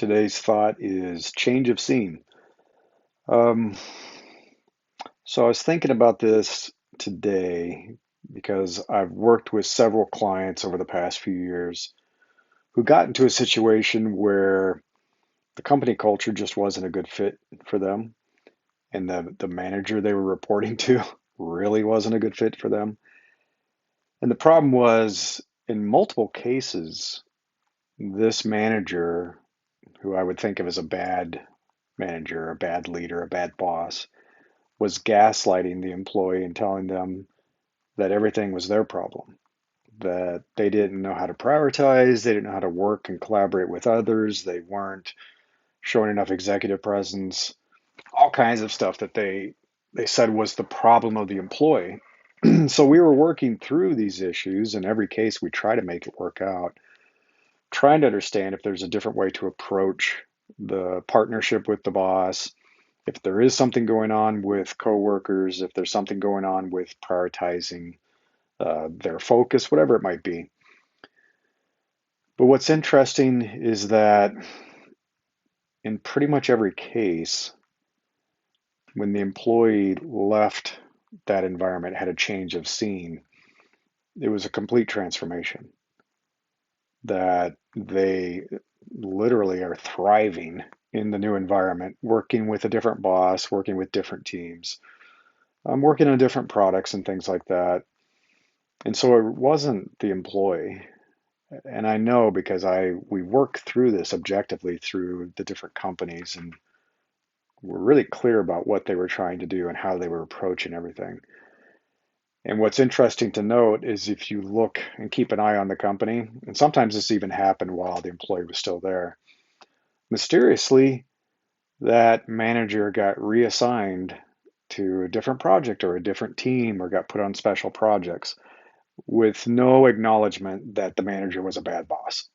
Today's thought is change of scene. Um, so I was thinking about this today because I've worked with several clients over the past few years who got into a situation where the company culture just wasn't a good fit for them, and the manager they were reporting to really wasn't a good fit for them. And the problem was, in multiple cases, this manager, who I would think of as a bad manager, a bad leader, a bad boss, was gaslighting the employee and telling them that everything was their problem, that they didn't know how to prioritize, they didn't know how to work and collaborate with others, they weren't showing enough executive presence, all kinds of stuff that they said was the problem of the employee. So we were working through these issues. In every case, we try to make it work out, trying to understand if there's a different way to approach the partnership with the boss, if there is something going on with coworkers, if there's something going on with prioritizing their focus, whatever it might be. But what's interesting is that in pretty much every case, when the employee left that environment, had a change of scene, it was a complete transformation. That they literally are thriving in the new environment, working with a different boss, working with different teams, working on different products and things like that. And so it wasn't the employee. And I know because we work through this objectively through the different companies, and we're really clear about what they were trying to do and how they were approaching everything. And what's interesting to note is if you look and keep an eye on the company, and sometimes this even happened while the employee was still there, mysteriously, that manager got reassigned to a different project or a different team or got put on special projects with no acknowledgement that the manager was a bad boss.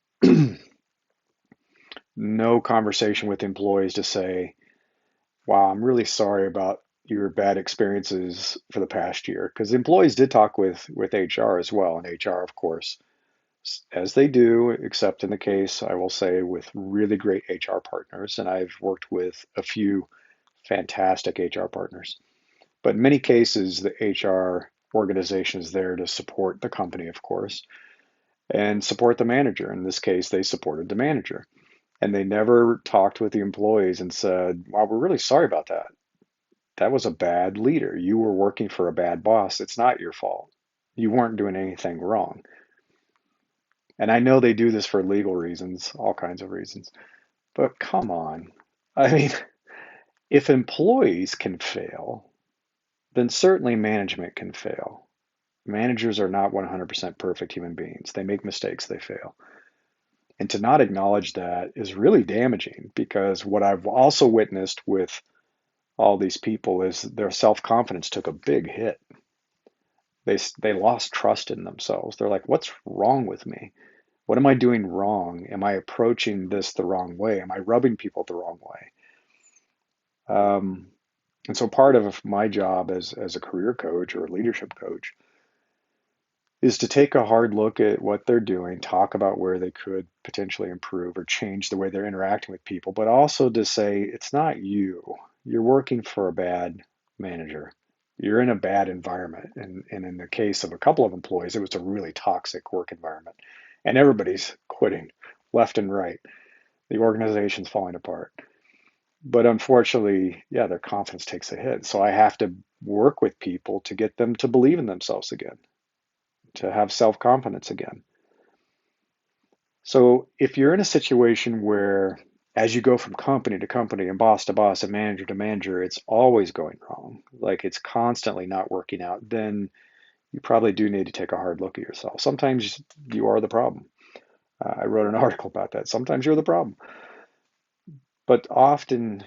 No conversation with employees to say, wow, I'm really sorry about your bad experiences for the past year. Because employees did talk with HR as well. And HR, of course, as they do, except in the case, I will say, with really great HR partners. And I've worked with a few fantastic HR partners. But in many cases, the HR organization is there to support the company, of course, and support the manager. In this case, they supported the manager. And they never talked with the employees and said, wow, we're really sorry about that. That was a bad leader. You were working for a bad boss. It's not your fault. You weren't doing anything wrong. And I know they do this for legal reasons, all kinds of reasons. But come on. I mean, if employees can fail, then certainly management can fail. Managers are not 100% perfect human beings. They make mistakes, they fail. And to not acknowledge that is really damaging because what I've also witnessed with all these people is their self-confidence took a big hit. They lost trust in themselves. They're like, what's wrong with me? What am I doing wrong? Am I approaching this the wrong way? Am I rubbing people the wrong way? And so part of my job as a career coach or a leadership coach is to take a hard look at what they're doing, talk about where they could potentially improve or change the way they're interacting with people, but also to say, it's not you. You're working for a bad manager. You're in a bad environment. And in the case of a couple of employees, it was a really toxic work environment. And everybody's quitting left and right. The organization's falling apart. But unfortunately, yeah, their confidence takes a hit. So I have to work with people to get them to believe in themselves again, to have self confidence again. So if you're in a situation where, as you go from company to company and boss to boss and manager to manager, it's always going wrong, like it's constantly not working out, then you probably do need to take a hard look at yourself. Sometimes you are the problem. I wrote an article about that. Sometimes you're the problem, but often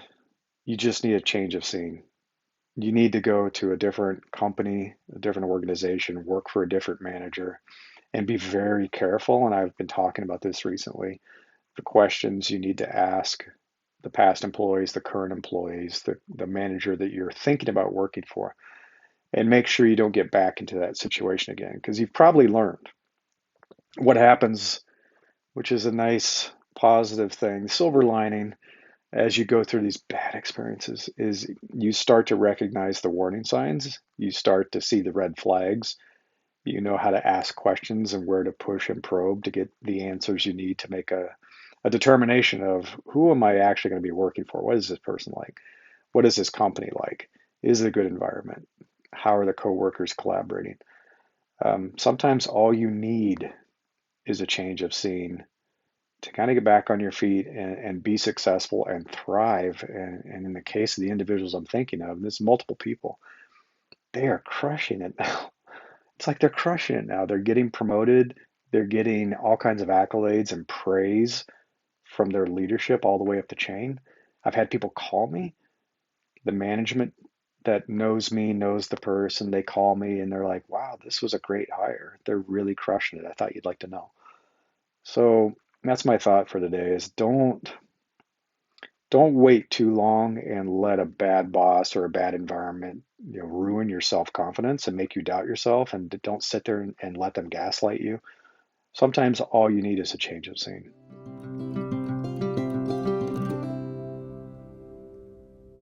you just need a change of scene. You need to go to a different company, a different organization, work for a different manager, and be very careful. And I've been talking about this recently, the questions you need to ask the past employees, the current employees, the manager that you're thinking about working for, and make sure you don't get back into that situation again. Because you've probably learned what happens, which is a nice positive thing, the silver lining as you go through these bad experiences is you start to recognize the warning signs. You start to see the red flags. You know how to ask questions and where to push and probe to get the answers you need to make a determination of who am I actually going to be working for? What is this person like? What is this company like? Is it a good environment? How are the coworkers collaborating? Sometimes all you need is a change of scene to kind of get back on your feet and be successful and thrive. And in the case of the individuals I'm thinking of, there's multiple people, they are crushing it now. It's like they're crushing it now. They're getting promoted, they're getting all kinds of accolades and praise from their leadership all the way up the chain. I've had people call me, the management that knows me knows the person. They call me and they're like, wow, this was a great hire. They're really crushing it. I thought you'd like to know. So that's my thought for today is don't wait too long and let a bad boss or a bad environment, ruin your self-confidence and make you doubt yourself. And don't sit there and let them gaslight you. Sometimes all you need is a change of scene.